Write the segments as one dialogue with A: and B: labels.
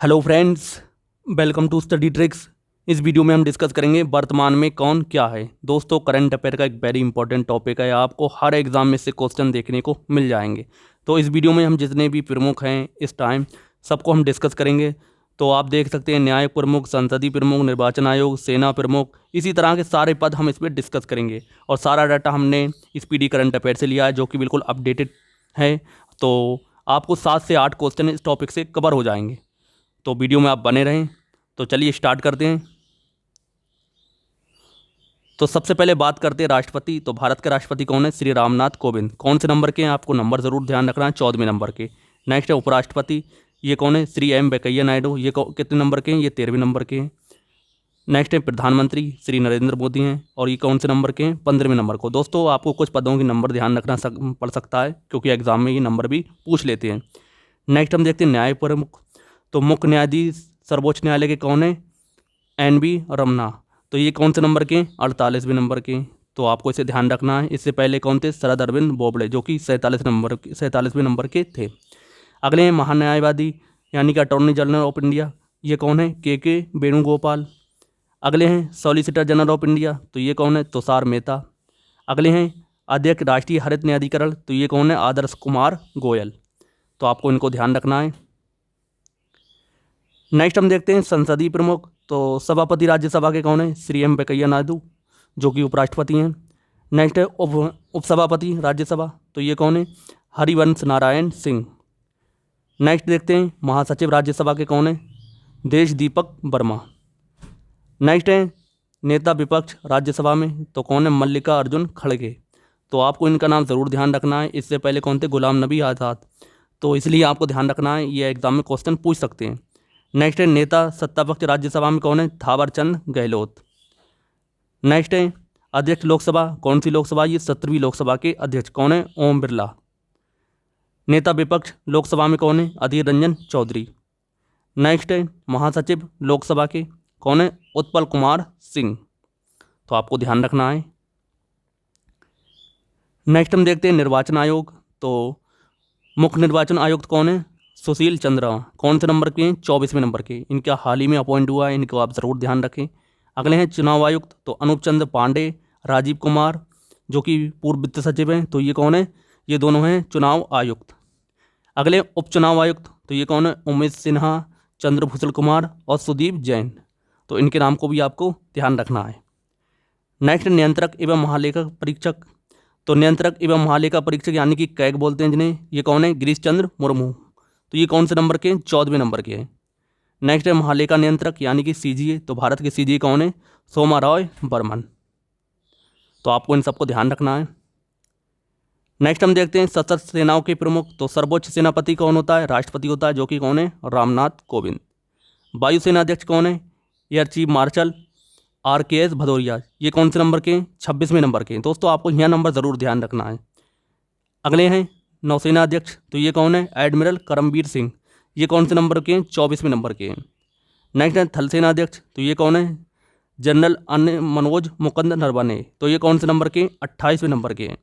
A: Hello friends, welcome to study tricks. इस video में हम डिस्कस करेंगे वर्तमान में कौन क्या है। दोस्तों, करंट अफेयर का एक वेरी इंपॉर्टेंट टॉपिक है, आपको हर एग्जाम में से क्वेश्चन देखने को मिल जाएंगे। तो इस वीडियो में हम जितने भी प्रमुख हैं इस टाइम सबको हम डिस्कस करेंगे। तो आप देख सकते हैं न्यायिक प्रमुख, संसदीय प्रमुख, निर्वाचन आयोग, सेना प्रमुख, इसी तरह के सारे पद हम इसमें डिस्कस करेंगे। और सारा डाटा हमने इस पीडी करंट अफेयर से लिया है जो कि बिल्कुल अपडेटेड है। तो आपको 7 से 8 क्वेश्चन इस टॉपिक से कवर हो जाएंगे। तो वीडियो में आप बने रहें। तो चलिए स्टार्ट करते हैं। तो सबसे पहले बात करते हैं राष्ट्रपति। तो भारत के राष्ट्रपति कौन है? श्री रामनाथ कोविंद। कौन से नंबर के हैं? आपको नंबर ज़रूर ध्यान रखना है, 14वें नंबर के। नेक्स्ट है उपराष्ट्रपति, ये कौन है? श्री एम वेंकैया नायडू। ये कितने नंबर के हैं? ये 13वें नंबर के हैं। नेक्स्ट है प्रधानमंत्री, श्री नरेंद्र मोदी हैं, और ये कौन से नंबर के हैं? 15वें नंबर को। दोस्तों, आपको कुछ पदों के नंबर ध्यान रखना पड़ सकता है क्योंकि एग्जाम में ये नंबर भी पूछ लेते हैं। नेक्स्ट हम देखते हैं न्याय प्रमुख। तो मुख्य न्यायाधीश सर्वोच्च न्यायालय के कौन है? N B Ramana. तो ये कौन से नंबर के? 48वें नंबर के। तो आपको इसे ध्यान रखना है। इससे पहले कौन थे? शरद अरविंद बोबड़े, जो कि 47वें नंबर के थे। अगले हैं महान्यायवादी यानी कि अटॉर्नी जनरल ऑफ इंडिया। ये कौन है? के वेणुगोपाल। अगले हैं सॉलिसिटर जनरल ऑफ इंडिया। तो ये कौन है? तुषार मेहता। अगले हैं अध्यक्ष राष्ट्रीय हरित न्यायाधिकरण। तो ये कौन है? आदर्श कुमार गोयल। तो आपको इनको ध्यान रखना है। नेक्स्ट हम देखते हैं संसदीय प्रमुख। तो सभापति राज्यसभा के कौन है? श्री एम वेंकैया नायडू, जो कि उपराष्ट्रपति हैं। नेक्स्ट है उपसभापति राज्यसभा। तो ये कौन है? हरिवंश नारायण सिंह। नेक्स्ट देखते हैं महासचिव राज्यसभा के कौन है? देश दीपक वर्मा। नेक्स्ट है नेता विपक्ष राज्यसभा में। तो कौन है? मल्लिका अर्जुन खड़गे। तो आपको इनका नाम ज़रूर ध्यान रखना है। इससे पहले कौन थे? गुलाम नबी आज़ाद। तो इसलिए आपको ध्यान रखना है, ये एग्जाम में क्वेश्चन पूछ सकते हैं। नेक्स्ट है नेता सत्तापक्ष राज्यसभा में कौन है? थावर चंद गहलोत। नेक्स्ट है अध्यक्ष लोकसभा। कौन सी लोकसभा? ये 17वीं लोकसभा के अध्यक्ष कौन है? ओम बिरला। नेता विपक्ष लोकसभा में कौन है? अधीर रंजन चौधरी। नेक्स्ट है महासचिव लोकसभा के कौन है? उत्पल कुमार सिंह। तो आपको ध्यान रखना है। नेक्स्ट हम देखते हैं निर्वाचन आयोग। तो मुख्य निर्वाचन आयुक्त कौन है? सुशील चंद्रा। कौन से नंबर के हैं? 24वें नंबर के। इनका हाल ही में अपॉइंट हुआ है, इनको आप ज़रूर ध्यान रखें। अगले हैं चुनाव आयुक्त। तो अनूप चंद्र पांडे, राजीव कुमार, जो कि पूर्व वित्त सचिव हैं। तो ये कौन है? ये दोनों हैं चुनाव आयुक्त। अगले उपचुनाव आयुक्त। तो ये कौन है? उमेश सिन्हा, चंद्रभूषण कुमार और सुदीप जैन। तो इनके नाम को भी आपको ध्यान रखना है। नेक्स्ट नियंत्रक एवं महालेखा परीक्षक। तो नियंत्रक एवं महालेखा परीक्षक यानी कि कैग बोलते हैं जिन्हें, ये कौन है? गिरीश चंद्र मुर्मू। तो ये कौन से नंबर के हैं? 14वें नंबर के हैं। नेक्स्ट है महालेखा नियंत्रक यानी कि सीजीए। तो भारत के सीजीए कौन है? सोमा रॉय बर्मन। तो आपको इन सबको ध्यान रखना है। नेक्स्ट हम देखते हैं सशस्त्र सेनाओं के प्रमुख। तो सर्वोच्च सेनापति कौन होता है? राष्ट्रपति होता है, जो कि कौन है? रामनाथ कोविंद। वायुसेना अध्यक्ष कौन है? Air chief marshal RKS Bhadauria. ये कौन से नंबर के हैं? 26वें नंबर के हैं। दोस्तों, आपको यह नंबर ज़रूर ध्यान रखना है। अगले हैं नौसेना अध्यक्ष। तो ये कौन है? एडमिरल करमबीर सिंह। ये कौन से नंबर के हैं? 24वें नंबर के हैं। नेक्स्ट है थल सेना अध्यक्ष। तो ये कौन है? जनरल मनोज मुकुंद नरवणे। तो ये कौन से नंबर के हैं? 28वें नंबर के हैं।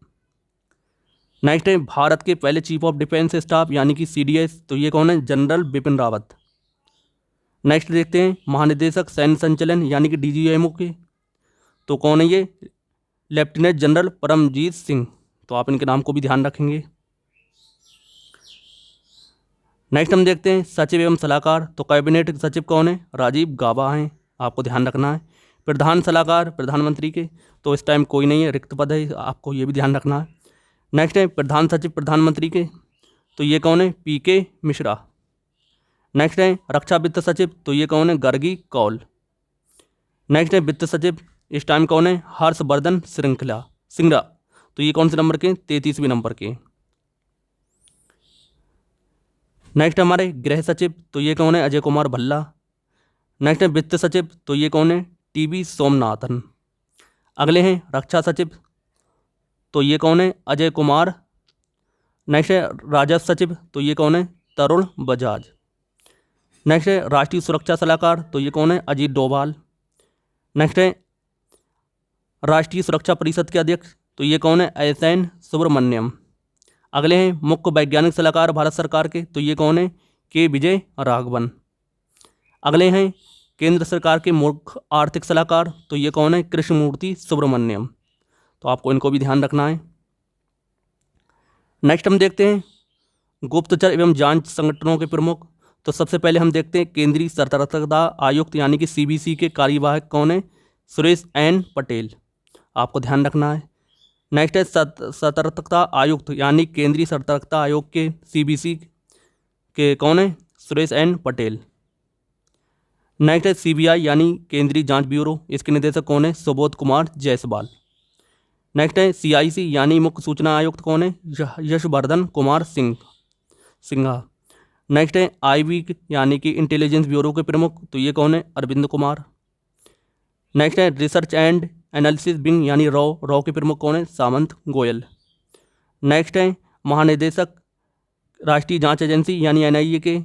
A: नेक्स्ट है भारत के पहले चीफ ऑफ डिफेंस स्टाफ यानी कि CDS। तो ये कौन है? जनरल बिपिन रावत। नेक्स्ट देखते हैं महानिदेशक सैन्य संचालन यानी कि DGMO के। तो कौन है ये? Lieutenant general Paramjit Singh. तो आप इनके नाम को भी ध्यान रखेंगे। नेक्स्ट हम देखते हैं सचिव एवं सलाहकार। तो कैबिनेट सचिव कौन है? राजीव गाबा हैं। आपको ध्यान रखना है। प्रधान सलाहकार प्रधानमंत्री के। तो इस टाइम कोई नहीं है, रिक्त पद है, आपको ये भी ध्यान रखना है। नेक्स्ट है प्रधान सचिव प्रधानमंत्री के। तो ये कौन है? PK मिश्रा। नेक्स्ट है रक्षा वित्त सचिव। तो ये कौन है? गर्गी कौल। नेक्स्ट है वित्त सचिव इस टाइम कौन है? हर्षवर्धन सिंगरा। तो ये कौन से नंबर के? 33वें नंबर के। नेक्स्ट हमारे गृह सचिव। तो ये कौन है? अजय कुमार भल्ला। नेक्स्ट है वित्त सचिव। तो ये कौन है? TB सोमनाथन। अगले हैं रक्षा सचिव। तो ये कौन है? अजय कुमार। नेक्स्ट है राजस्व सचिव। तो ये कौन है? तरुण बजाज। नेक्स्ट है राष्ट्रीय सुरक्षा सलाहकार। तो ये कौन है? अजीत डोभाल। नेक्स्ट है राष्ट्रीय सुरक्षा परिषद के अध्यक्ष। तो ये कौन है? SN सुब्रमण्यम। अगले हैं मुख्य वैज्ञानिक सलाहकार भारत सरकार के। तो ये कौन है? K विजय राघवन। अगले हैं केंद्र सरकार के मुख्य आर्थिक सलाहकार, तो ये कौन है? कृष्णमूर्ति सुब्रमण्यम। तो आपको इनको भी ध्यान रखना है। नेक्स्ट हम देखते हैं गुप्तचर एवं जांच संगठनों के प्रमुख। तो सबसे पहले हम देखते हैं केंद्रीय सतर्कता आयुक्त यानी कि CBC के कार्यवाहक कौन है? सुरेश एन पटेल। आपको ध्यान रखना है। नेक्स्ट है सतर्कता आयुक्त यानी केंद्रीय सतर्कता आयोग के CBC के कौन है? सुरेश एन पटेल। नेक्स्ट है CBI यानी केंद्रीय जांच ब्यूरो, इसके निदेशक कौन है? सुबोध कुमार जायसवाल। नेक्स्ट है CIC यानी मुख्य सूचना आयुक्त कौन है? यशवर्धन कुमार सिन्हा। नेक्स्ट है IB यानी कि इंटेलिजेंस ब्यूरो के प्रमुख, तो ये कौन है? अरविंद कुमार। नेक्स्ट है रिसर्च एंड एनालिसिस विंग यानी रॉ के प्रमुख कौन है? सामंत गोयल। नेक्स्ट है महानिदेशक राष्ट्रीय जांच एजेंसी यानी NIA के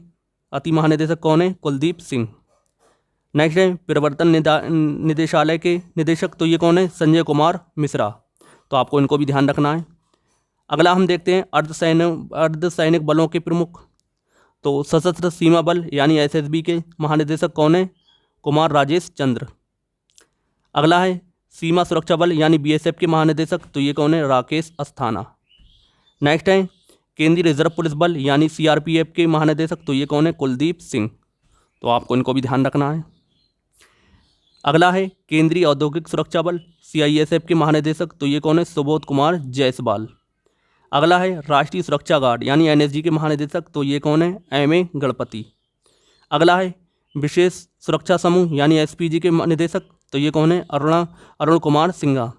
A: अति महानिदेशक कौन है? कुलदीप सिंह। नेक्स्ट है प्रवर्तन निदेशालय के निदेशक, तो ये कौन है? संजय कुमार मिश्रा। तो आपको इनको भी ध्यान रखना है। अगला हम देखते हैं अर्धसैनिक बलों के प्रमुख। तो सशस्त्र सीमा बल यानी SSB के महानिदेशक कौन है? कुमार राजेश चंद्र। अगला है सीमा सुरक्षा बल यानी BSF के महानिदेशक, तो ये कौन है? राकेश अस्थाना। नेक्स्ट है केंद्रीय रिजर्व पुलिस बल यानी CRPF के महानिदेशक, तो ये कौन है? कुलदीप सिंह। तो आपको इनको भी ध्यान रखना है। अगला है केंद्रीय औद्योगिक सुरक्षा बल CISF के महानिदेशक, तो ये कौन है? सुबोध कुमार जायसवाल। अगला है राष्ट्रीय सुरक्षा गार्ड यानी NSG के महानिदेशक, तो ये कौन है? MA गणपति। अगला है विशेष सुरक्षा समूह यानी SPG के निदेशक, तो ये कौन है? अरुण कुमार सिन्हा।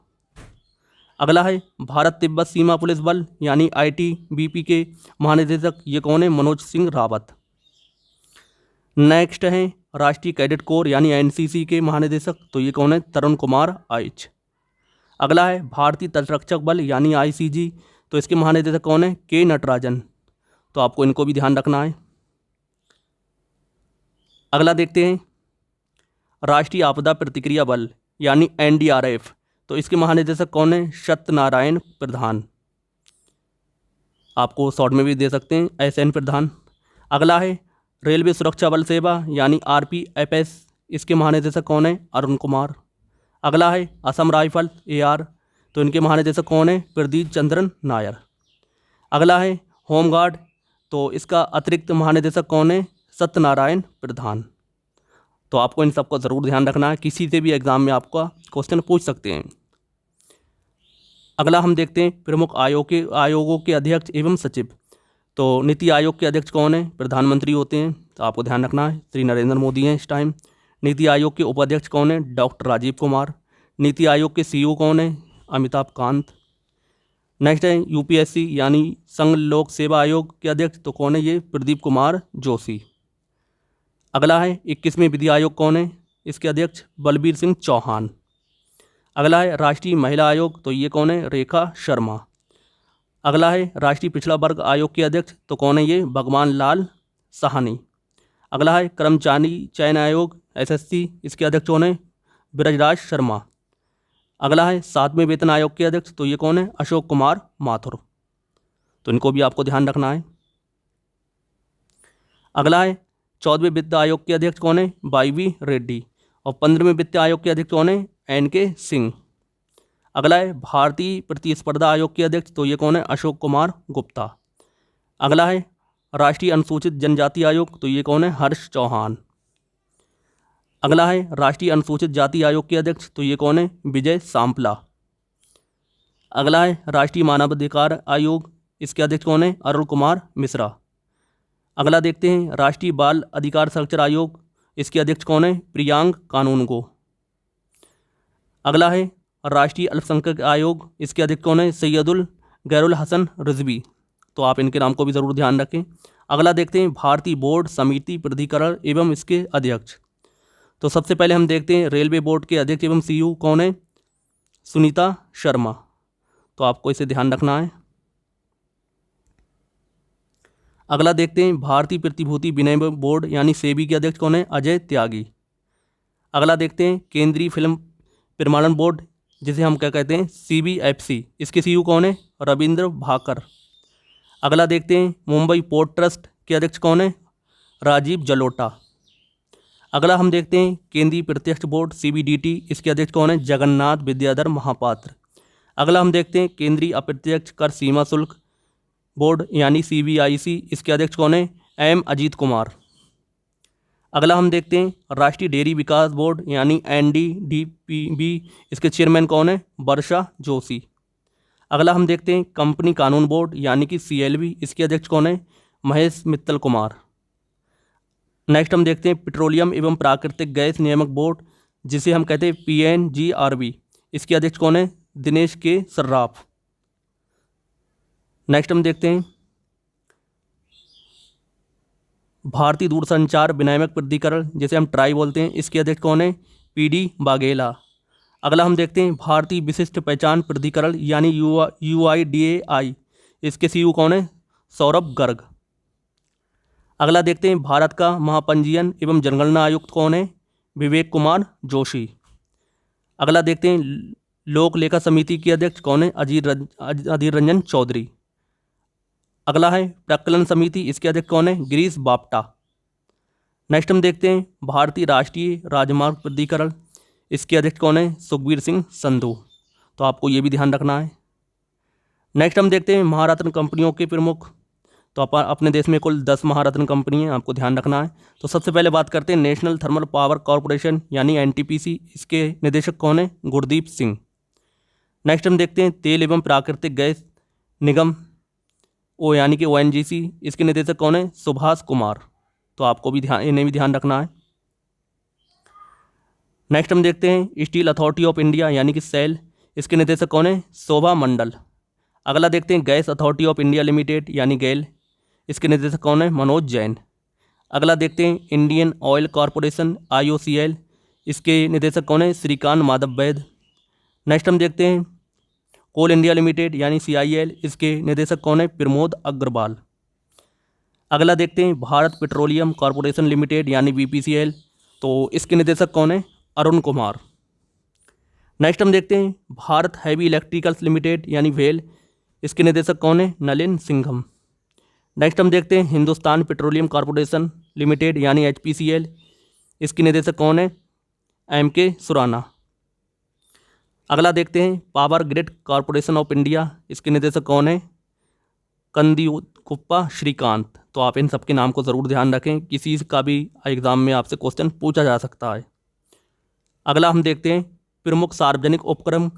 A: अगला है भारत तिब्बत सीमा पुलिस बल यानी ITBP के महानिदेशक, ये कौन है? मनोज सिंह रावत। नेक्स्ट है राष्ट्रीय कैडेट कोर यानी NCC के महानिदेशक, तो ये कौन है? तरुण कुमार आइच। अगला है भारतीय तटरक्षक बल यानी ICG, तो इसके महानिदेशक कौन है? के नटराजन। तो आपको इनको भी ध्यान रखना है। अगला देखते हैं राष्ट्रीय आपदा प्रतिक्रिया बल यानी NDRF, तो इसके महानिदेशक कौन है? सत्यनारायण प्रधान। आपको शॉर्ट में भी दे सकते हैं SN प्रधान। अगला है रेलवे सुरक्षा बल सेवा यानी RPFS, इसके महानिदेशक कौन है? अरुण कुमार। अगला है असम राइफल AR, तो इनके महानिदेशक कौन है? प्रदीप चंद्रन नायर। अगला है होमगार्ड, तो इसका अतिरिक्त महानिदेशक कौन है? सत्यनारायण प्रधान। तो आपको इन सबका ज़रूर ध्यान रखना है, किसी से भी एग्जाम में आपका क्वेश्चन पूछ सकते हैं। अगला हम देखते हैं प्रमुख आयोगों के अध्यक्ष एवं सचिव। तो नीति आयोग के अध्यक्ष कौन है? प्रधानमंत्री होते हैं। तो आपको ध्यान रखना है श्री नरेंद्र मोदी हैं इस टाइम। नीति आयोग के उपाध्यक्ष कौन है? डॉक्टर राजीव कुमार। नीति आयोग के CEO कौन है? अमिताभ कांत। नेक्स्ट है UPSC यानी संघ लोक सेवा आयोग के अध्यक्ष, तो कौन है ये? प्रदीप कुमार जोशी। अगला है 21वें विधि आयोग कौन है? इसके अध्यक्ष बलबीर सिंह चौहान। अगला है राष्ट्रीय महिला आयोग, तो ये कौन है? रेखा शर्मा। अगला है राष्ट्रीय पिछड़ा वर्ग आयोग के अध्यक्ष, तो कौन है ये? भगवान लाल साहनी। अगला है कर्मचारी चयन आयोग SSC, इसके अध्यक्ष कौन है? ब्रजराज शर्मा। अगला है 7वें वेतन आयोग के अध्यक्ष, तो ये कौन है? अशोक कुमार माथुर। तो इनको भी आपको ध्यान रखना है। अगला है 14वें वित्त आयोग के अध्यक्ष कौन है? YV रेड्डी। और 15वें वित्त आयोग के अध्यक्ष कौन है? NK सिंह। अगला है भारतीय प्रतिस्पर्धा आयोग के अध्यक्ष, तो ये कौन है? अशोक कुमार गुप्ता। अगला है राष्ट्रीय अनुसूचित जनजाति आयोग, तो ये कौन है? हर्ष चौहान। अगला है राष्ट्रीय अनुसूचित जाति आयोग के अध्यक्ष, तो ये कौन है? विजय सांपला। अगला है राष्ट्रीय मानवाधिकार आयोग, इसके अध्यक्ष कौन है? अरुण कुमार मिश्रा। अगला देखते हैं राष्ट्रीय बाल अधिकार संरक्षण आयोग, इसके अध्यक्ष कौन है? प्रियांक कानूनगो। अगला है राष्ट्रीय अल्पसंख्यक आयोग, इसके अध्यक्ष कौन है? सैयदुल गैरुल हसन रिजवी। तो आप इनके नाम को भी ज़रूर ध्यान रखें। अगला देखते हैं भारतीय बोर्ड समिति प्राधिकरण एवं इसके अध्यक्ष। तो सबसे पहले हम देखते हैं रेलवे बोर्ड के अध्यक्ष एवं CEO कौन है? सुनीता शर्मा। तो आपको इसे ध्यान रखना है। अगला देखते हैं भारतीय प्रतिभूति विनिमय बोर्ड यानी SEBI के अध्यक्ष कौन है? अजय त्यागी। अगला देखते हैं केंद्रीय फिल्म प्रमाणन बोर्ड, जिसे हम क्या कहते हैं? CBFC, इसके CEO कौन है? रविंद्र भाकर। अगला देखते हैं मुंबई पोर्ट ट्रस्ट के अध्यक्ष कौन है? राजीव जलोटा। अगला हम देखते हैं केंद्रीय प्रत्यक्ष बोर्ड CBDT, इसके अध्यक्ष कौन है? जगन्नाथ विद्याधर महापात्र। अगला हम देखते हैं केंद्रीय अप्रत्यक्ष कर सीमा शुल्क बोर्ड यानी CBIC, इसके अध्यक्ष कौन है? M अजीत कुमार। अगला हम देखते हैं राष्ट्रीय डेयरी विकास बोर्ड यानी NDDPB, इसके चेयरमैन कौन है? वर्षा जोशी। अगला हम देखते हैं कंपनी कानून बोर्ड यानी कि CLB, इसके अध्यक्ष कौन है? महेश मित्तल कुमार। नेक्स्ट हम देखते हैं पेट्रोलियम एवं प्राकृतिक गैस नियामक बोर्ड, जिसे हम कहते हैं PNGRB, इसके अध्यक्ष कौन है? दिनेश के सर्राफ। नेक्स्ट हम देखते हैं भारतीय दूरसंचार विनियामक प्राधिकरण, जिसे हम ट्राई बोलते हैं, इसके अध्यक्ष कौन है? PD वाघेला। अगला हम देखते हैं भारतीय विशिष्ट पहचान प्राधिकरण यानी UIDAI, इसके CEO कौन है? सौरभ गर्ग। अगला देखते हैं भारत का महापंजीयन एवं जनगणना आयुक्त कौन है? विवेक कुमार जोशी। अगला देखते हैं लोक लेखा समिति के अध्यक्ष कौन है? अधीर रंजन चौधरी। अगला है प्रकलन समिति, इसके अध्यक्ष कौन है? गिरीश बापटा। नेक्स्ट हम देखते हैं भारतीय राष्ट्रीय राजमार्ग प्राधिकरण, इसके अध्यक्ष कौन है? सुखबीर सिंह संधू। तो आपको ये भी ध्यान रखना है। नेक्स्ट हम देखते हैं महारत्न कंपनियों के प्रमुख। तो अपने देश में कुल 10 महारत्न कंपनी हैं, आपको ध्यान रखना है। तो सबसे पहले बात करते हैं नेशनल थर्मल पावर कॉरपोरेशन यानी NTPC, इसके निदेशक कौन है? गुरदीप सिंह। नेक्स्ट हम देखते हैं तेल एवं प्राकृतिक गैस निगम यानी कि ONGC, इसके निदेशक कौन है? सुभाष कुमार। तो आपको भी इन्हें भी ध्यान रखना है। नेक्स्ट हम देखते हैं स्टील अथॉरिटी ऑफ इंडिया यानी कि सेल, इसके निदेशक कौन है? शोभा मंडल। अगला देखते हैं gas authority of India limited यानी गेल, इसके निदेशक कौन है? मनोज जैन। अगला देखते हैं इंडियन ऑयल कॉरपोरेशन IOCL, इसके निदेशक कौन है? श्रीकांत माधव वैद। नेक्स्ट हम देखते हैं कोल इंडिया लिमिटेड यानी CIL, इसके निदेशक कौन है? प्रमोद अग्रवाल। अगला देखते हैं भारत पेट्रोलियम कॉरपोरेशन लिमिटेड यानी BPCL, तो इसके निदेशक कौन है? अरुण कुमार। नेक्स्ट हम देखते हैं भारत हैवी इलेक्ट्रिकल्स लिमिटेड यानी VEL, इसके निदेशक कौन है? नलिन सिंघम। नेक्स्ट हम देखते हैं हिंदुस्तान पेट्रोलियम कॉरपोरेशन लिमिटेड यानी HPCL, इसके निदेशक कौन है? MK सुराना। अगला देखते हैं power grid corporation of India, इसके निदेशक कौन है? कंदीकुप्पा श्रीकांत। तो आप इन सबके नाम को ज़रूर ध्यान रखें, किसी का भी एग्ज़ाम में आपसे क्वेश्चन पूछा जा सकता है। अगला हम देखते हैं प्रमुख सार्वजनिक उपक्रम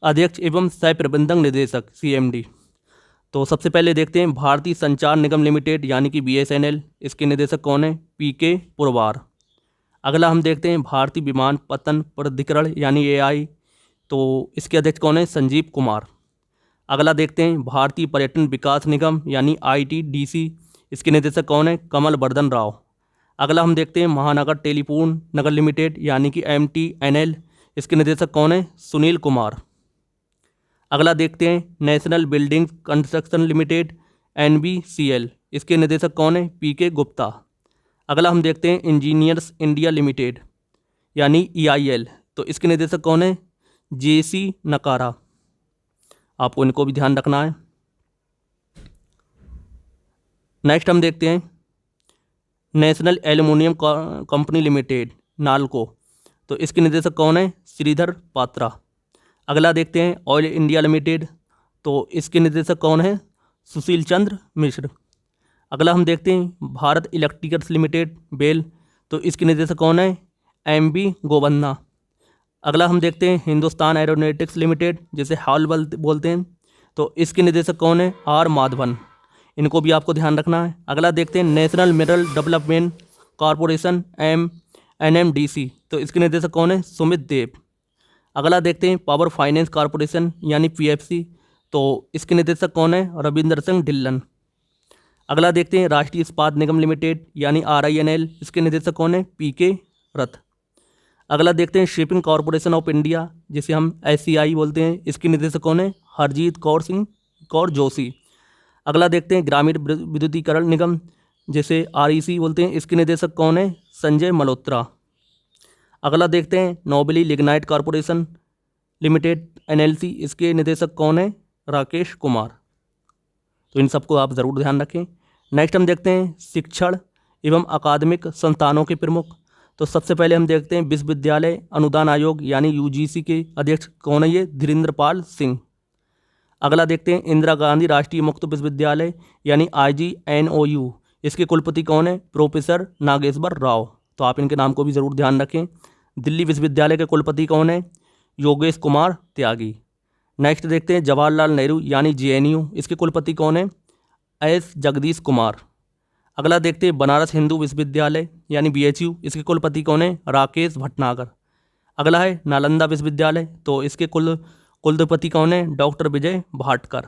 A: अध्यक्ष एवं सह प्रबंधक निदेशक CMD। तो सबसे पहले देखते हैं भारतीय संचार निगम लिमिटेड यानी कि BSNL, इसके निदेशक कौन है? PK पुरवार। अगला हम देखते हैं भारतीय विमानपत्तन प्राधिकरण यानी AI, तो इसके अध्यक्ष कौन है? संजीव कुमार। अगला देखते हैं भारतीय पर्यटन विकास निगम यानी ITDC, इसके निदेशक कौन है? कमल वर्धन राव। अगला हम देखते हैं महानगर टेलीफोन नगर लिमिटेड यानी कि MTNL, इसके निदेशक कौन है? सुनील कुमार। अगला देखते हैं national building construction limited NBCL, इसके निदेशक कौन है? PK गुप्ता। अगला हम देखते हैं इंजीनियर्स इंडिया लिमिटेड यानी EIL, तो इसके निदेशक कौन है? JC नकारा। आपको इनको भी ध्यान रखना है। नेक्स्ट हम देखते हैं national aluminium company limited NALCO, तो इसके निदेशक कौन है? श्रीधर पात्रा। अगला देखते हैं ऑयल इंडिया लिमिटेड, तो इसके निदेशक कौन है? सुशील चंद्र मिश्र। अगला हम देखते हैं भारत इलेक्ट्रिकल्स लिमिटेड BEL, तो इसके निदेशक कौन है? MB गोवन्ना। अगला हम देखते हैं हिंदुस्तान एरोनॉटिक्स लिमिटेड, जिसे हाल बोलते हैं, तो इसके निदेशक कौन है? R माधवन। इनको भी आपको ध्यान रखना है। अगला देखते हैं national mineral development corporation NMDC, तो इसके निदेशक कौन है? सुमित देव। अगला देखते हैं पावर फाइनेंस कॉरपोरेशन यानी PFC, तो इसके निदेशक कौन है? रविंद्र सिंह ढिल्लन। अगला देखते हैं राष्ट्रीय इस्पात निगम लिमिटेड यानी RINL, इसके निदेशक कौन है? PK रथ। अगला देखते हैं शिपिंग कॉरपोरेशन ऑफ इंडिया, जिसे हम SCI बोलते हैं, इसके निदेशक कौन है? हरजीत कौर जोशी। अगला देखते हैं ग्रामीण विद्युतीकरण निगम, जिसे REC बोलते हैं, इसके निदेशक कौन है? संजय मल्होत्रा। अगला देखते हैं नोबेली लिग्नाइट कॉरपोरेशन लिमिटेड NLC, इसके निदेशक कौन है? राकेश कुमार। तो इन सबको आप ज़रूर ध्यान रखें। नेक्स्ट हम देखते हैं शिक्षण एवं अकादमिक संस्थानों के प्रमुख, तो सबसे पहले हम देखते हैं विश्वविद्यालय अनुदान आयोग यानी यूजीसी के अध्यक्ष कौन है, ये धीरेन्द्र पाल सिंह। अगला देखते हैं इंदिरा गांधी राष्ट्रीय मुक्त विश्वविद्यालय यानी IGNOU, इसके कुलपति कौन है, प्रोफेसर नागेश्वर राव। तो आप इनके नाम को भी ज़रूर ध्यान रखें। दिल्ली विश्वविद्यालय के कुलपति कौन है, योगेश कुमार त्यागी। नेक्स्ट देखते हैं जवाहरलाल नेहरू यानी JNU, इसके कुलपति कौन है, S जगदीश कुमार। अगला देखते हैं बनारस हिंदू विश्वविद्यालय यानी BHU, इसके कुलपति कौन है, राकेश भटनागर। अगला है नालंदा विश्वविद्यालय, तो इसके कुलपति कौन है, डॉक्टर विजय भाटकर।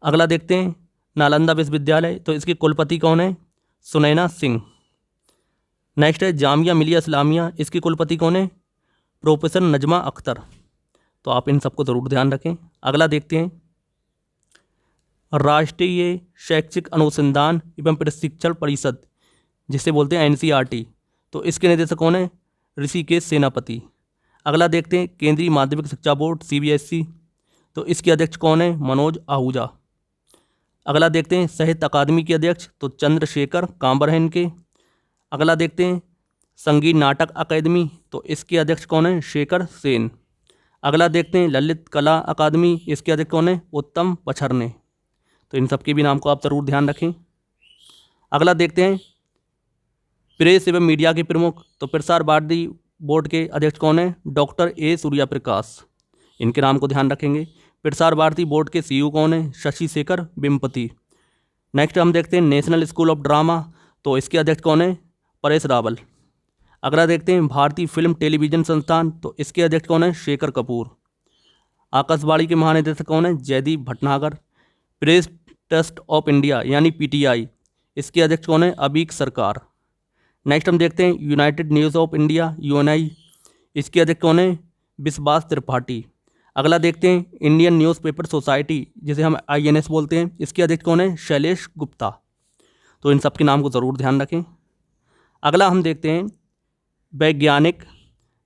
A: अगला देखते हैं नालंदा विश्वविद्यालय, तो इसके कुलपति कौन है, सुनैना सिंह। नेक्स्ट है जामिया मिलिया इस्लामिया, इसकी कुलपति कौन है, प्रोफेसर नजमा अख्तर। तो आप इन सबको ज़रूर ध्यान रखें। अगला देखते हैं राष्ट्रीय शैक्षिक अनुसंधान एवं प्रशिक्षण परिषद, जिसे बोलते हैं NCERT, तो इसके निदेशक कौन है, ऋषिकेश सेनापति। अगला देखते हैं केंद्रीय माध्यमिक शिक्षा बोर्ड CBSE, तो इसके अध्यक्ष कौन है, मनोज आहूजा। अगला देखते हैं साहित्य अकादमी के अध्यक्ष, तो चंद्रशेखर कांबर हैं इनके। अगला देखते हैं संगीत नाटक अकादमी, तो इसके अध्यक्ष कौन है, शेखर सेन। अगला देखते हैं ललित कला अकादमी, इसके अध्यक्ष कौन है, उत्तम पछरने। तो इन सब के भी नाम को आप ज़रूर ध्यान रखें। अगला देखते हैं प्रेस एवं मीडिया के प्रमुख, तो प्रसार भारती बोर्ड के अध्यक्ष कौन है, डॉक्टर A सूर्या प्रकाश। इनके नाम को ध्यान रखेंगे। प्रसार भारती बोर्ड के CEO कौन है, शशि शेखर वेम्पति। नेक्स्ट हम देखते हैं नेशनल स्कूल ऑफ ड्रामा, तो इसके अध्यक्ष कौन है, परेश रावल। अगला देखते हैं भारतीय फिल्म टेलीविजन संस्थान, तो इसके अध्यक्ष कौन है, शेखर कपूर। आकाशवाणी के महानिदेशक कौन है, Jaideep Bhatnagar. Press trust of India यानी PTI, इसके अध्यक्ष कौन है, अबीक सरकार। नेक्स्ट हम देखते हैं United news of India UNI, इसके अध्यक्ष कौन है, विश्वास त्रिपाठी। अगला देखते हैं इंडियन न्यूज़पेपर सोसाइटी, जिसे हम INS बोलते हैं, इसके अध्यक्ष कौन है, शैलेश गुप्ता। तो इन सब के नाम को ज़रूर ध्यान रखें। अगला हम देखते हैं वैज्ञानिक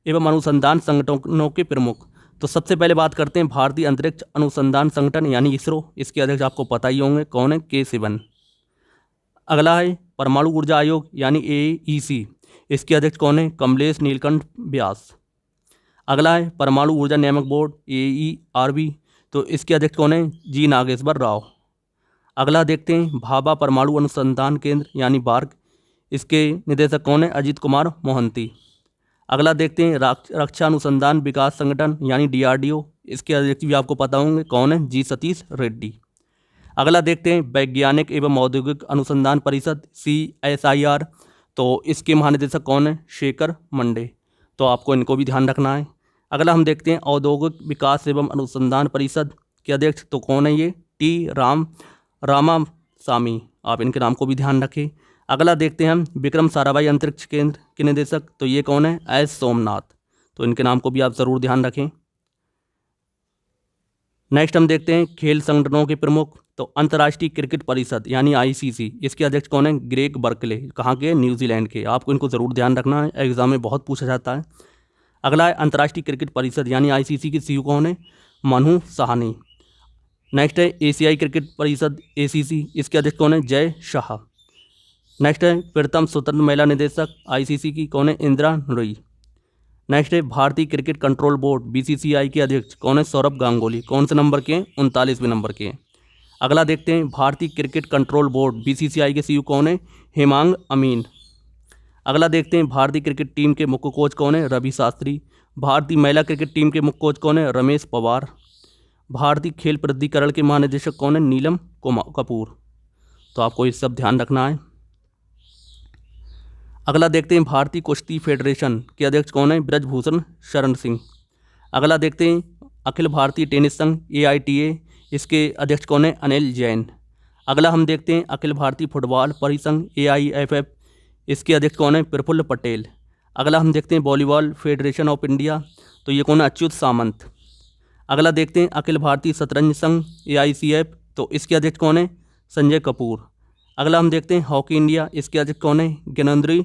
A: एवं अनुसंधान संगठनों के प्रमुख, तो सबसे पहले बात करते हैं भारतीय अंतरिक्ष अनुसंधान संगठन यानी ISRO, इसके अध्यक्ष आपको पता ही होंगे कौन है, K Sivan। अगला है परमाणु ऊर्जा आयोग यानी AEC, इसके अध्यक्ष कौन है, कमलेश नीलकंठ व्यास। अगला है परमाणु ऊर्जा नियामक बोर्ड AERB, तो इसके अध्यक्ष कौन है, G नागेश्वर राव। अगला देखते हैं भाभा परमाणु अनुसंधान केंद्र यानी BARC, इसके निदेशक कौन है, अजीत कुमार मोहंती। अगला देखते हैं रक्षा अनुसंधान विकास संगठन यानी DRDO, इसके अध्यक्ष भी आपको पता होंगे कौन है, G सतीश रेड्डी। अगला देखते हैं वैज्ञानिक एवं औद्योगिक अनुसंधान परिषद CSIR, तो इसके महानिदेशक कौन है, शेखर मंडे। तो आपको इनको भी ध्यान रखना है। अगला हम देखते हैं औद्योगिक विकास एवं अनुसंधान परिषद के अध्यक्ष, तो कौन है, ये T रामास्वामी। आप इनके नाम को भी ध्यान रखें। अगला देखते हैं हम विक्रम साराभाई अंतरिक्ष केंद्र के निदेशक, तो ये कौन है, S सोमनाथ। तो इनके नाम को भी आप ज़रूर ध्यान रखें। नेक्स्ट हम देखते हैं खेल संगठनों के प्रमुख, तो अंतर्राष्ट्रीय क्रिकेट परिषद यानी ICC, इसके अध्यक्ष कौन है, ग्रेग बर्कले। कहाँ के, न्यूजीलैंड के। आपको इनको ज़रूर ध्यान रखना है, एग्जाम में बहुत पूछा जाता है। अगला है अंतर्राष्ट्रीय क्रिकेट परिषद यानी ICC के CEO कौन है, मनु साहनी। नेक्स्ट है एशियाई क्रिकेट परिषद ACC, इसके अध्यक्ष कौन है, जय शाह। नेक्स्ट है प्रथम स्वतंत्र महिला निदेशक ICC की कौन है, इंदिरा नूरी। नेक्स्ट है भारतीय क्रिकेट कंट्रोल बोर्ड BCCI के अध्यक्ष कौन है, सौरभ गांगुली। कौन से नंबर के, 39वें नंबर के। अगला देखते हैं भारतीय क्रिकेट कंट्रोल बोर्ड BCCI के CEO कौन है, हेमांग अमीन। अगला देखते हैं भारतीय क्रिकेट टीम के मुख्य कोच कौन है, रवि शास्त्री। भारतीय महिला क्रिकेट टीम के मुख्य कोच कौन है, रमेश पवार। भारतीय खेल प्राधिकरण के महानिदेशक कौन है, नीलम कपूर। तो आपको ये सब ध्यान रखना है। अगला देखते हैं भारतीय कुश्ती फेडरेशन के अध्यक्ष कौन है, ब्रजभूषण शरण सिंह। अगला देखते हैं अखिल भारतीय टेनिस संघ AITA, इसके अध्यक्ष कौन है, अनिल जैन। अगला हम देखते हैं अखिल भारतीय फुटबॉल परिसंघ AIFF, इसके अध्यक्ष कौन है, प्रफुल्ल पटेल। अगला हम देखते हैं वॉलीबॉल फेडरेशन ऑफ इंडिया, तो ये कौन है, अच्युत सामंत। अगला देखते हैं अखिल भारतीय शतरंज संघ AICF, तो इसके अध्यक्ष कौन है, संजय कपूर। अगला हम देखते हैं हॉकी इंडिया, इसके अध्यक्ष कौन है, ज्ञानेंद्री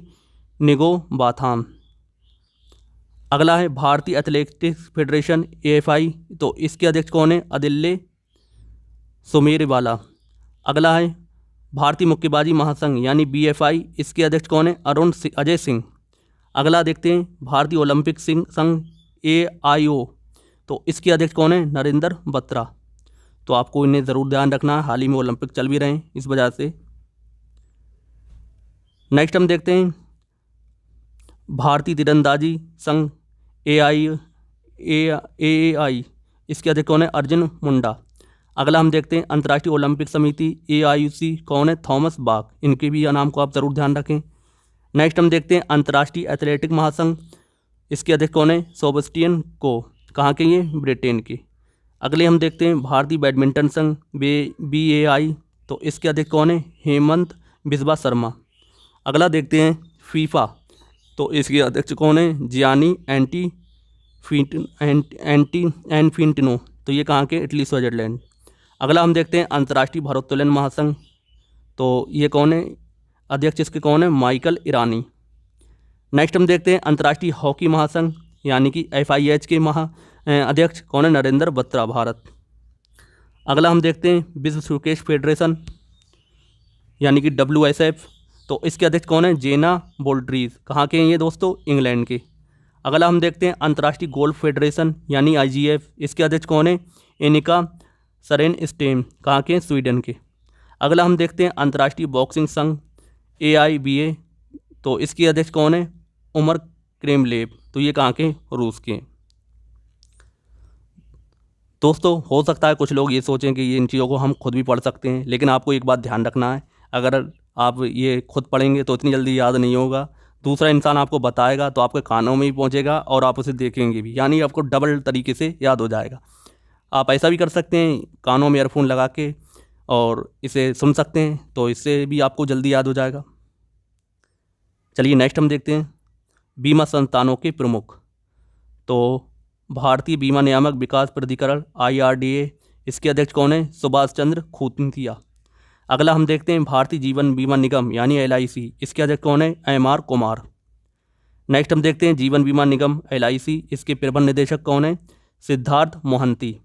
A: निगो बाथाम। अगला है भारतीय एथलेटिक्स फेडरेशन AFI, तो इसके अध्यक्ष कौन है, अदिल्ले सुमेरवाला। अगला है भारतीय मुक्केबाजी महासंघ यानी BFI, इसके अध्यक्ष कौन है, अजय सिंह। अगला देखते हैं भारतीय ओलंपिक संघ AIO, तो इसके अध्यक्ष कौन है? नरेंद्र बत्रा। तो आपको इन्हें ज़रूर ध्यान रखना है, हाल ही में ओलंपिक चल भी रहे हैं इस वजह से। नेक्स्ट हम देखते हैं भारतीय तीरंदाजी संघ AAI, इसके अध्यक्ष कौन है? अर्जुन मुंडा। अगला हम देखते हैं अंतर्राष्ट्रीय ओलंपिक समिति AIOC, कौन है? Thomas Bach. इनके भी नाम को आप ज़रूर ध्यान रखें। नेक्स्ट हम देखते हैं अंतर्राष्ट्रीय एथलेटिक महासंघ, इसके अध्यक्ष कौन है? सेबेस्टियन को। कहाँ के? ये ब्रिटेन के। अगले हम देखते हैं भारतीय बैडमिंटन संघ BAI, तो इसके अध्यक्ष कौन है? हेमंत बिस्वा शर्मा। अगला देखते हैं फीफा, तो इसके अध्यक्ष कौन है? जियानी एनफिंटिनो, तो ये कहाँ के? Italy, Switzerland. अगला हम देखते हैं अंतर्राष्ट्रीय भारोत्तोलन महासंघ, तो ये कौन है? अध्यक्ष इसके कौन है? माइकल ईरानी। नेक्स्ट हम देखते हैं अंतर्राष्ट्रीय हॉकी महासंघ यानी कि FIH के अध्यक्ष कौन है? नरेंद्र बत्रा, भारत। अगला हम देखते हैं विश्व स्क्वैश फेडरेशन यानी कि WSF, तो इसके अध्यक्ष कौन है? जेना बोल्ड्रीज। कहाँ के हैं ये दोस्तों? इंग्लैंड के। अगला हम देखते हैं अंतर्राष्ट्रीय गोल्फ फेडरेशन यानी IGF, इसके अध्यक्ष कौन है? एनिका सरेनस्टेम। कहाँ के? स्वीडन के। अगला हम देखते हैं अंतर्राष्ट्रीय बॉक्सिंग संघ AIBA, तो इसके अध्यक्ष कौन है? उमर क्रेमलेव, तो ये कहाँ के? रूस के। दोस्तों हो सकता है कुछ लोग ये सोचें कि ये इन चीज़ों को हम खुद भी पढ़ सकते हैं, लेकिन आपको एक बात ध्यान रखना है, अगर आप ये खुद पढ़ेंगे तो इतनी जल्दी याद नहीं होगा। दूसरा इंसान आपको बताएगा तो आपके कानों में भी पहुंचेगा और आप उसे देखेंगे भी, यानी आपको डबल तरीके से याद हो जाएगा। आप ऐसा भी कर सकते हैं, कानों में ईयरफोन लगा के और इसे सुन सकते हैं, तो इससे भी आपको जल्दी याद हो जाएगा। चलिए नेक्स्ट हम देखते हैं बीमा संस्थानों के प्रमुख, तो भारतीय बीमा नियामक विकास प्राधिकरण IRDA, इसके अध्यक्ष कौन है? सुभाष चंद्र खूंटिया। अगला हम देखते हैं भारतीय जीवन बीमा निगम यानी LIC, इसके अध्यक्ष कौन है? MR कुमार। नेक्स्ट हम देखते हैं जीवन बीमा निगम LIC, इसके प्रबंध निदेशक कौन है? सिद्धार्थ मोहंती।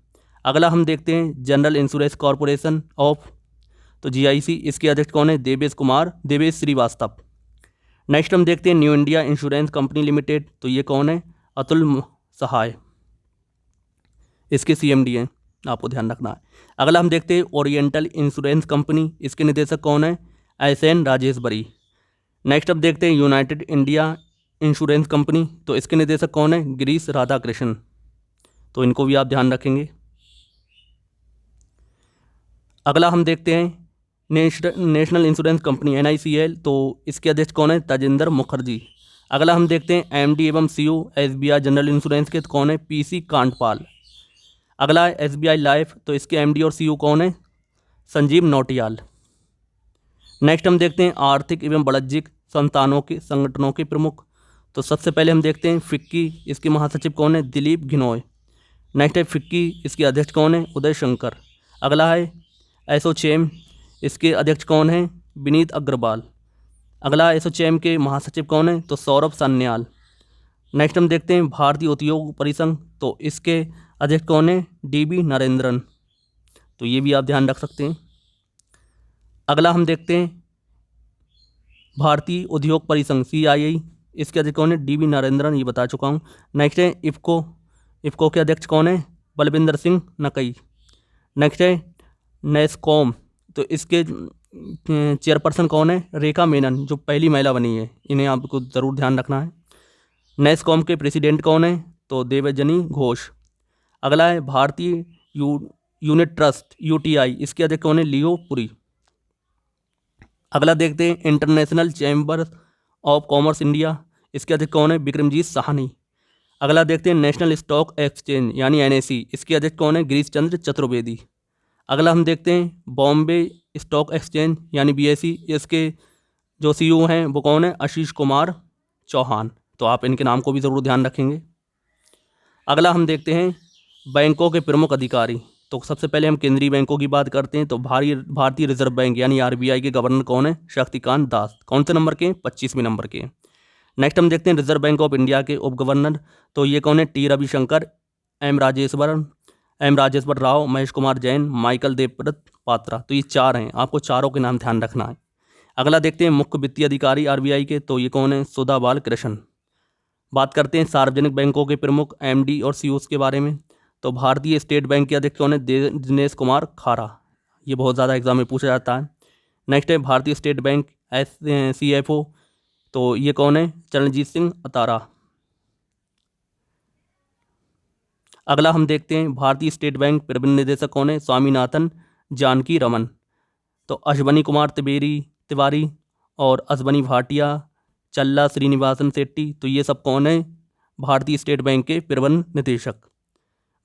A: अगला हम देखते हैं जनरल इंश्योरेंस कॉरपोरेशन ऑफ, तो GIC, इसके अध्यक्ष कौन है? देवेश श्रीवास्तव। नेक्स्ट हम देखते हैं new India insurance company limited, तो ये कौन है? अतुल सहाय, इसके CMD हैं, आपको ध्यान रखना है। अगला हम देखते हैं ओरिएंटल इंश्योरेंस कंपनी, इसके निदेशक कौन है? SN राजेश्वरी। नेक्स्ट अब देखते हैं यूनाइटेड इंडिया इंश्योरेंस कंपनी, तो इसके निदेशक कौन है? गिरीश राधाकृष्णन, तो इनको भी आप ध्यान रखेंगे। अगला हम देखते हैं नेशनल इंश्योरेंस कंपनी NICL, तो इसके अध्यक्ष कौन है? तजिंदर मुखर्जी। अगला हम देखते हैं MD एवं CEO SBI जनरल इंश्योरेंस के, तो कौन है? PC कांडपाल। अगला है SBI लाइफ, तो इसके MD और CEO कौन है? संजीव नौटियाल। नेक्स्ट हम देखते हैं आर्थिक एवं वाणिज्यिक संगठनों के प्रमुख, तो सबसे पहले हम देखते हैं FICCI, इसके महासचिव कौन है? दिलीप घिनोय। नेक्स्ट है FICCI, इसके अध्यक्ष कौन है? उदय शंकर। अगला है एसोचैम, इसके अध्यक्ष कौन है? विनीत अग्रवाल। अगला एसोचैम के महासचिव कौन है? तो सौरभ सान्याल। नेक्स्ट हम देखते हैं भारतीय उद्योग परिसंघ, तो इसके अध्यक्ष कौन है? DB नरेंद्रन, तो ये भी आप ध्यान रख सकते हैं। अगला हम देखते हैं भारतीय उद्योग परिसंघ CII, इसके अध्यक्ष कौन है? DB नरेंद्रन, ये बता चुका हूँ। नेक्स्ट है इफ़को के अध्यक्ष कौन है? बलविंदर सिंह नकई। नेक्स्ट है नेस्कॉम, तो इसके चेयरपर्सन कौन है? रेखा मेनन, जो पहली महिला बनी है, इन्हें आपको ज़रूर ध्यान रखना है। नेस्कॉम के प्रेसिडेंट कौन है? तो देवजनी घोष। अगला है भारतीय यूनिट ट्रस्ट UTI, इसके अध्यक्ष कौन है? लियो पुरी। अगला देखते हैं international chamber of commerce India, इसके अध्यक्ष कौन है? विक्रमजीत साहनी। अगला देखते हैं नेशनल स्टॉक एक्सचेंज यानी NSE, इसके अध्यक्ष कौन है? गिरीश चंद्र चतुर्वेदी। अगला हम देखते हैं बॉम्बे स्टॉक एक्सचेंज यानी BSE, इसके जो CEO हैं वो कौन है? आशीष कुमार चौहान, तो आप इनके नाम को भी ज़रूर ध्यान रखेंगे। अगला हम देखते हैं बैंकों के प्रमुख अधिकारी, तो सबसे पहले हम केंद्रीय बैंकों की बात करते हैं, तो भारतीय रिजर्व बैंक यानी RBI के गवर्नर कौन है? शक्तिकांत दास। कौन से नंबर के? 25वें नंबर के। नेक्स्ट हम देखते हैं रिजर्व बैंक ऑफ इंडिया के उप गवर्नर, तो ये कौन है? T Ravishankar, M Rajeshwar Rao, Mahesh Kumar Jain, Michael Debabrata Patra, तो ये 4 हैं, आपको चारों के नाम ध्यान रखना है। अगला देखते हैं मुख्य वित्तीय अधिकारी RBI के, तो ये कौन है? सुधा बाल कृष्ण। बात करते हैं सार्वजनिक बैंकों के प्रमुख एमडी और सीईओ के बारे में। तो भारतीय स्टेट बैंक के अध्यक्ष कौन है? दिनेश कुमार खारा। ये बहुत ज़्यादा एग्जाम में पूछा जाता है। नेक्स्ट है भारतीय स्टेट बैंक CFO, तो ये कौन है? चरणजीत सिंह अतारा। अगला हम देखते हैं भारतीय स्टेट बैंक प्रबंध निदेशक कौन है? स्वामीनाथन जानकी रमन। तो अश्वनी कुमार तिवारी और अश्वनी भाटिया, चल्ला श्रीनिवासन शेट्टी, तो ये सब कौन है? भारतीय स्टेट बैंक के प्रबंध निदेशक।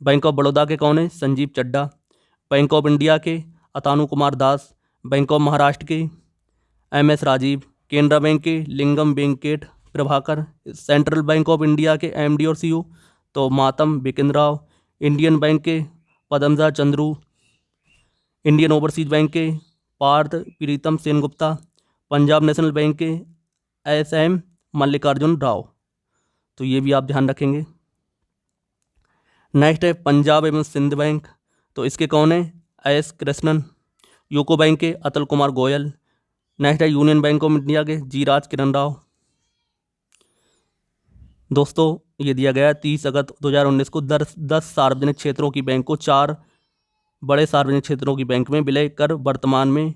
A: बैंक ऑफ बड़ौदा के कौन है? Sanjiv Chadha. Bank of India के अतानु कुमार दास। बैंक ऑफ महाराष्ट्र के MS राजीव। केनरा बैंक के Lingam Venkat Prabhakar. Central bank of India के MD और CEO तो मातम बिपिन राव। इंडियन बैंक के Padmaja Chandru. Indian overseas bank के पार्थ प्रीतम सेनगुप्ता। पंजाब नेशनल बैंक के SM मल्लिकार्जुन राव। तो ये भी आप ध्यान रखेंगे। नेक्स्ट है पंजाब एवं सिंध बैंक, तो इसके कौन है? S कृष्णन। यूको बैंक के अतुल कुमार गोयल। नेक्स्ट है यूनियन बैंक ऑफ इंडिया के जीराज किरण राव। दोस्तों ये दिया गया 30 अगस्त 2019 को 10 सार्वजनिक क्षेत्रों की बैंक को 4 बड़े सार्वजनिक क्षेत्रों की बैंक में विलय कर वर्तमान में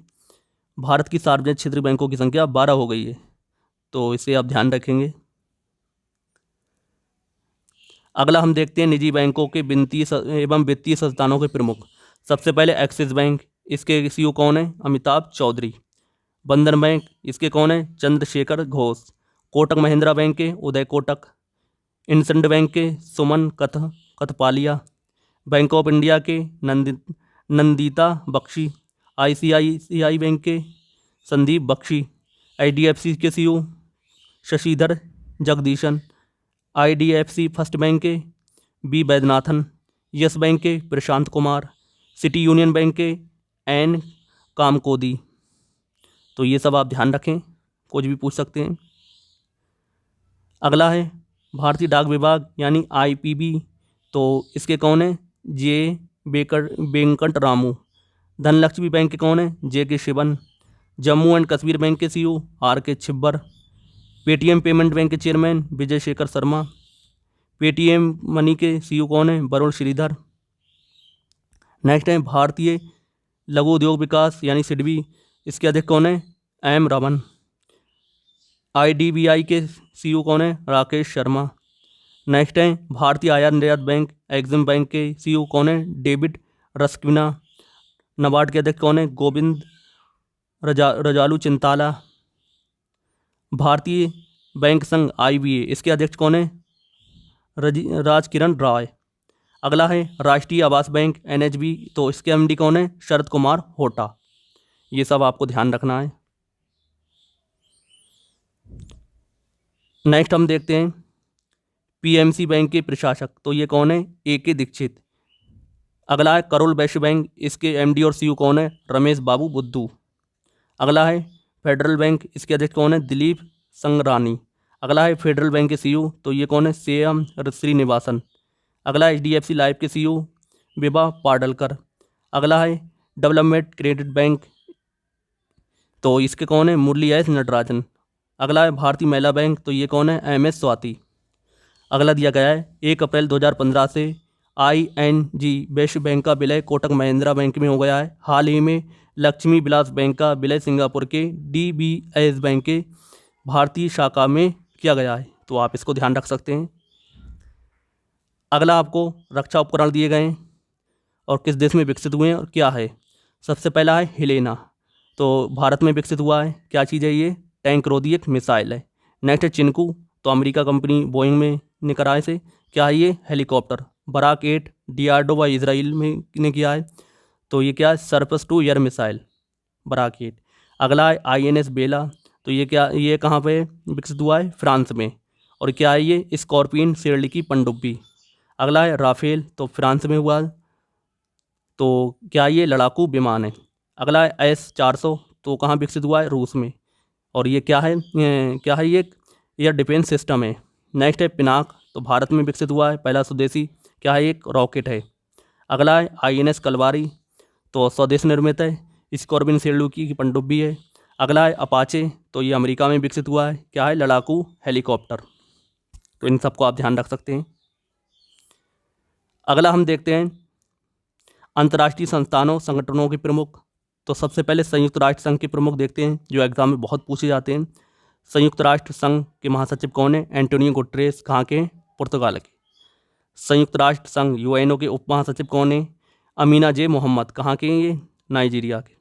A: भारत की सार्वजनिक क्षेत्रीय बैंकों की संख्या 12 हो गई है। तो इसे आप ध्यान रखेंगे। अगला हम देखते हैं निजी बैंकों के एवं वित्तीय संस्थानों के प्रमुख। सबसे पहले एक्सिस बैंक, इसके CEO कौन है? अमिताभ चौधरी। बंधन बैंक, इसके कौन है? चंद्रशेखर घोष। कोटक महिंद्रा बैंक के उदय कोटक। इंडसइंड बैंक के Suman Kathpalia. Bank of India के नंदिता बख्शी। ICICI बैंक के संदीप बख्शी। IDFC के CEO Shashidhar Jagdishan. IDFC first bank के B वैद्यनाथन। यस बैंक के Prashant Kumar. City union bank के N कामकोदी। तो ये सब आप ध्यान रखें, कुछ भी पूछ सकते हैं। अगला है भारतीय डाक विभाग यानी IPB, तो इसके कौन है? J वेंकट रामू। धनलक्ष्मी बैंक के कौन है? JK Sivan. Jammu and Kashmir bank के CEO RK Chhibber. Paytm payment bank के chairman Vijay Shekhar Sharma. Paytm money के CEO कौन है? वरुण श्रीधर। नेक्स्ट है भारतीय लघु उद्योग विकास यानी SIDBI, इसके अध्यक्ष कौन है? M रमन। IDBI के CEO कौन है? राकेश शर्मा। नेक्स्ट है भारतीय आयात निर्यात बैंक एग्जिम बैंक के CEO कौन है? डेविड रस्किना। नबार्ड के अध्यक्ष कौन है? गोविंद रजालू चिंताला। भारतीय बैंक संघ IBA, इसके अध्यक्ष कौन है? राजकिरण राय। अगला है राष्ट्रीय आवास बैंक NHB, तो इसके MD कौन है? शरद कुमार होटा। ये सब आपको ध्यान रखना है। नेक्स्ट हम देखते हैं PMC बैंक के प्रशासक, तो ये कौन है? AK दीक्षित। अगला है करोल वैश्य बैंक, इसके MD और CEO कौन है? रमेश बाबू बुद्धू। अगला है फेडरल बैंक, इसके अध्यक्ष कौन है? दिलीप संगरानी। अगला है फेडरल बैंक के CEO, तो ये कौन है? CM श्रीनिवासन। अगला है HDFC लाइफ के CEO विभा पाडलकर। अगला है डेवलपमेंट क्रेडिट बैंक, तो इसके कौन है? मुरली S नटराजन। अगला है भारतीय महिला बैंक, तो ये कौन है? MS स्वाति। अगला दिया गया है 1 अप्रैल 2015 से ING वैश्य बैंक का विलय कोटक महिंद्रा बैंक में हो गया है। हाल ही में लक्ष्मी विलास बैंक का विलय सिंगापुर के DBS बैंक के भारतीय शाखा में किया गया है। तो आप इसको ध्यान रख सकते हैं। अगला आपको रक्षा उपकरण दिए गए हैं और किस देश में विकसित हुए हैं और क्या है। सबसे पहला है हेलेना, तो भारत में विकसित हुआ है। क्या चीज़ है ये? टैंक रोधी एक मिसाइल है। नेक्स्ट है चिनकू, तो अमेरिका कंपनी बोइंग में ने कराए से। क्या है ये? हेलीकॉप्टर। बराक 8 DRDO व इसराइल में ने किया है, तो ये क्या है? Surface to air missile Barak 8। अगला है INS बेला, तो ये क्या, ये कहाँ पे विकसित हुआ है? फ्रांस में। और क्या है ये? स्कॉर्पियन शेरली की पनडुब्बी। अगला है राफेल, तो फ्रांस में हुआ, तो क्या ये? लड़ाकू विमान है। अगला है S-400, तो कहाँ विकसित हुआ है? रूस में। और ये क्या है? ये एयर डिफेंस सिस्टम है। नेक्स्ट है पिनाक, तो भारत में विकसित हुआ है, पहला स्वदेशी। क्या है? एक रॉकेट है। अगला है INS कलवारी, तो स्वदेश निर्मित है, स्कॉर्पियन शेरली की पनडुब्बी है। अगला है अपाचे, तो ये अमेरिका में विकसित हुआ है। क्या है? लड़ाकू हेलीकॉप्टर। तो इन सबको आप ध्यान रख सकते हैं। अगला हम देखते हैं अंतर्राष्ट्रीय संस्थानों संगठनों के प्रमुख। तो सबसे पहले संयुक्त राष्ट्र संघ के प्रमुख देखते हैं, जो एग्जाम में बहुत पूछे जाते हैं। संयुक्त राष्ट्र संघ के महासचिव कौन है? एंटोनियो गुटेरेस, कहाँ के? पुर्तगाल के। संयुक्त राष्ट्र संघ यूएनओ के उप महासचिव कौन है? अमीना जे मोहम्मद, कहाँ के? ये नाइजीरिया के।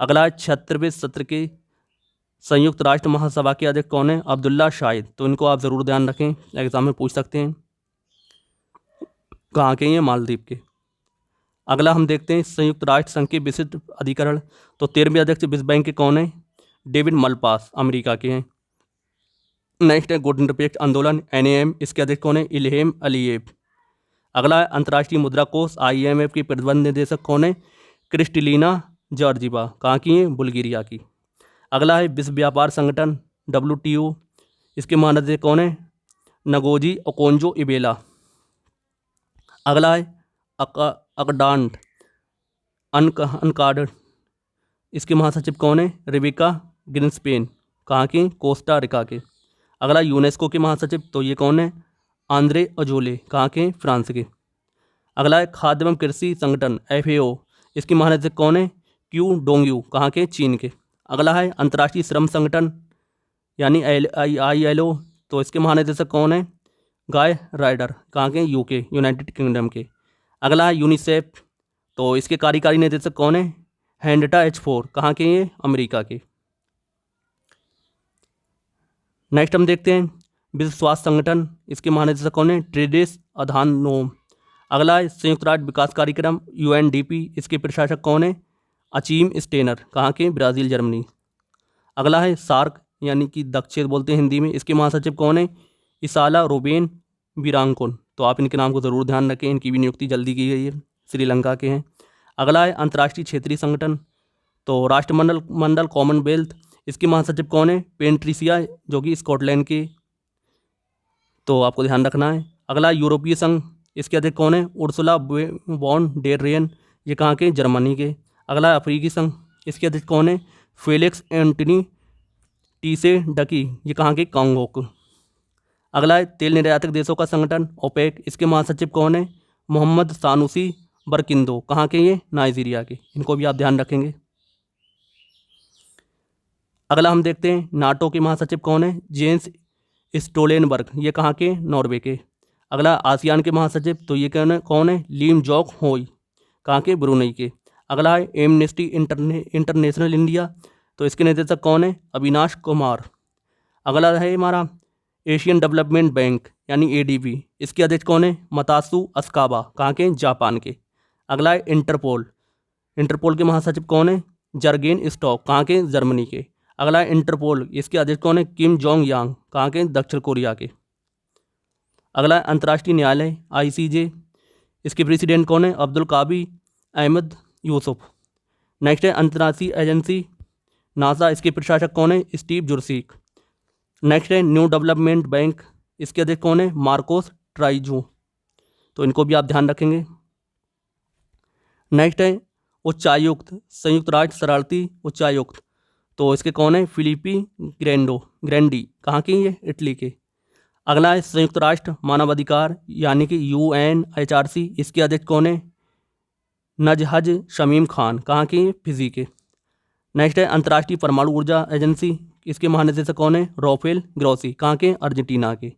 A: अगला 76वें सत्र के संयुक्त राष्ट्र महासभा के अध्यक्ष कौन है? अब्दुल्ला शाहिद। तो इनको आप ज़रूर ध्यान रखें, एग्जाम में पूछ सकते हैं। कहाँ के? ये मालदीव के। अगला हम देखते हैं संयुक्त राष्ट्र संघ के विशिष्ट अधिकरण। तो 13वें अध्यक्ष विश्व बैंक के कौन है? डेविड मलपास, अमेरिका के हैं। नेक्स्ट है गुटनिरपेक्ष आंदोलन NAM, इसके अध्यक्ष कौन है? इल्हेम अलीयेव। अगला है अंतर्राष्ट्रीय मुद्रा कोष IMF की प्रतिबंध निदेशक कौन है? क्रिस्टलिना जॉर्जीवा, कहाँ की है? बुल्गारिया की। अगला है विश्व व्यापार संगठन WTO, इसके महानिदेशक कौन है? Ngozi Okonjo Iweala. अगला है अकडांड अनकार्ड, इसके महासचिव कौन है? रिबिका ग्रिन्सपेन, कहाँ की? कोस्टा रिका के। अगला यूनेस्को के महासचिव, तो ये कौन है? आंद्रे अजोले, कहाँ के? फ्रांस के। अगला है खाद्य एवं कृषि संगठन FAO, इसके महानिदेशक कौन है? क्यू डोंगयू, कहाँ के? चीन के। अगला है अंतर्राष्ट्रीय श्रम संगठन यानी ILO, तो इसके महानिदेशक कौन है? गाय राइडर, कहाँ के? UK यूनाइटेड किंगडम के। अगला है यूनिसेफ, तो इसके कार्यकारी निदेशक कौन है? हेनरिटा H4, कहाँ के? ये अमेरिका के। नेक्स्ट हम देखते हैं विश्व स्वास्थ्य संगठन, इसके महानिदेशक कौन है? Tedros Adhanom. अगला है संयुक्त राष्ट्र विकास कार्यक्रम UNDP, इसके प्रशासक कौन है? अचीम स्टेनर, कहाँ के? Brazil Germany. अगला है सार्क यानी कि दक्षिण बोलते हैं हिंदी में, इसके महासचिव कौन है? इसाला रोबेन वीरांकुन। तो आप इनके नाम को ज़रूर ध्यान रखें, इनकी भी नियुक्ति जल्दी की गई है, श्रीलंका के हैं। अगला है अंतर्राष्ट्रीय क्षेत्रीय संगठन, तो राष्ट्रमंडल कॉमनवेल्थ, इसके महासचिव कौन है? पेट्रिसिया, जो कि स्कॉटलैंड के, तो आपको ध्यान रखना है। अगला यूरोपीय संघ, इसके अध्यक्ष कौन है? उर्सुला वॉन डेर लेयन, ये कहाँ के? जर्मनी के। अगला अफ्रीकी संघ, इसके अध्यक्ष कौन है? फेलिक्स एंटनी टीसे डकी, ये कहाँ के? कांगो को। अगला है तेल निर्यातक देशों का संगठन OPEC, इसके महासचिव कौन है? मोहम्मद सानुसी बरकिंदो, कहाँ के? ये नाइजीरिया के। इनको भी आप ध्यान रखेंगे। अगला हम देखते हैं नाटो के महासचिव कौन है? जेंस स्टोलेनबर्ग, ये कहाँ के? नॉर्वे के। अगला आसियान के महासचिव, तो ये कौन है? लीम जॉक होई, कहाँ के? ब्रुनई के। अगला है एमनेस्टी इंटरनेशनल इंडिया, तो इसके निदेशक कौन है? अविनाश कुमार। अगला है हमारा एशियन डेवलपमेंट बैंक यानी ADB, इसके अध्यक्ष कौन है? मतासु अस्काबा, कहाँ के? जापान के। अगला है इंटरपोल के महासचिव कौन है? जर्गेन स्टॉक, कहाँ के? जर्मनी के। अगला है इंटरपोल, इसके अध्यक्ष कौन है? किम जोंग यांग, कहाँ के? दक्षिण कोरिया के। अगला है अंतर्राष्ट्रीय न्यायालय ICJ, इसके प्रेसिडेंट कौन है? अब्दुल काबी अहमद यूसुफ। नेक्स्ट है अंतर्राष्ट्रीय एजेंसी NASA, इसके प्रशासक कौन है? स्टीव जुरसीक। नेक्स्ट है न्यू डेवलपमेंट बैंक, इसके अध्यक्ष कौन है? मार्कोस ट्राइजो। तो इनको भी आप ध्यान रखेंगे। नेक्स्ट है उच्चायुक्त, संयुक्त राष्ट्र शरणार्थी उच्चायुक्त, तो इसके कौन है? फिलिपी ग्रैंडी, कहाँ के? ये इटली के। अगला है संयुक्त राष्ट्र मानवाधिकार यानी कि UNHRC, इसके अध्यक्ष कौन है? नजहज शमीम खान, कहाँ के? फिजी के। नेक्स्ट है अंतर्राष्ट्रीय परमाणु ऊर्जा एजेंसी, इसके महानिदेशक कौन है? राफेल ग्रोसी, कहाँ के? अर्जेंटीना के।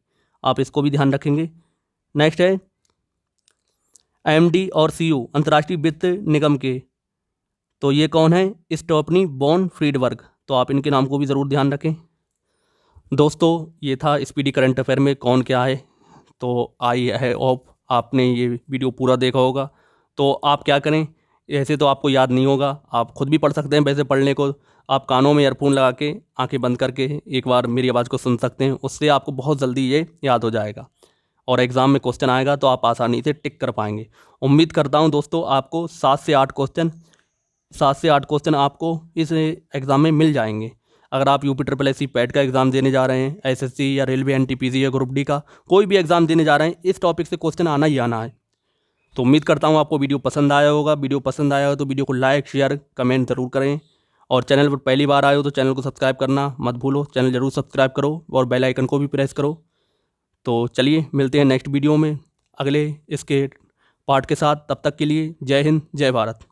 A: आप इसको भी ध्यान रखेंगे। नेक्स्ट है MD और CO अंतर्राष्ट्रीय वित्त निगम के, तो ये कौन है? स्टेफनी बॉन फ्रीडबर्ग। तो आप इनके नाम को भी ज़रूर ध्यान रखें। दोस्तों ये था स्पीडी करंट अफेयर में कौन क्या है। तो आई है होप आपने ये वीडियो पूरा देखा होगा। तो आप क्या करें, ऐसे तो आपको याद नहीं होगा, आप खुद भी पढ़ सकते हैं। वैसे पढ़ने को आप कानों में ईयरफोन लगा के आंखें बंद करके एक बार मेरी आवाज़ को सुन सकते हैं, उससे आपको बहुत जल्दी ये याद हो जाएगा और एग्ज़ाम में क्वेश्चन आएगा तो आप आसानी से टिक कर पाएंगे। उम्मीद करता हूँ दोस्तों आपको 7 से 8 क्वेश्चन आपको इस एग्ज़ाम में मिल जाएंगे। अगर आप UPSSC पैट का एग्ज़ाम देने जा रहे हैं, SSC या रेलवे NTPC या ग्रुप D का कोई भी एग्ज़ाम देने जा रहे हैं, इस टॉपिक से क्वेश्चन आना ही आना है। तो उम्मीद करता हूँ आपको वीडियो पसंद आया होगा। वीडियो पसंद आया हो तो वीडियो को लाइक शेयर कमेंट ज़रूर करें और चैनल पर पहली बार आए हो तो चैनल को सब्सक्राइब करना मत भूलो। चैनल ज़रूर सब्सक्राइब करो और बेल आइकन को भी प्रेस करो तो चलिए मिलते हैं नेक्स्ट वीडियो में अगले इसके पार्ट के साथ। तब तक के लिए जय हिंद, जय भारत।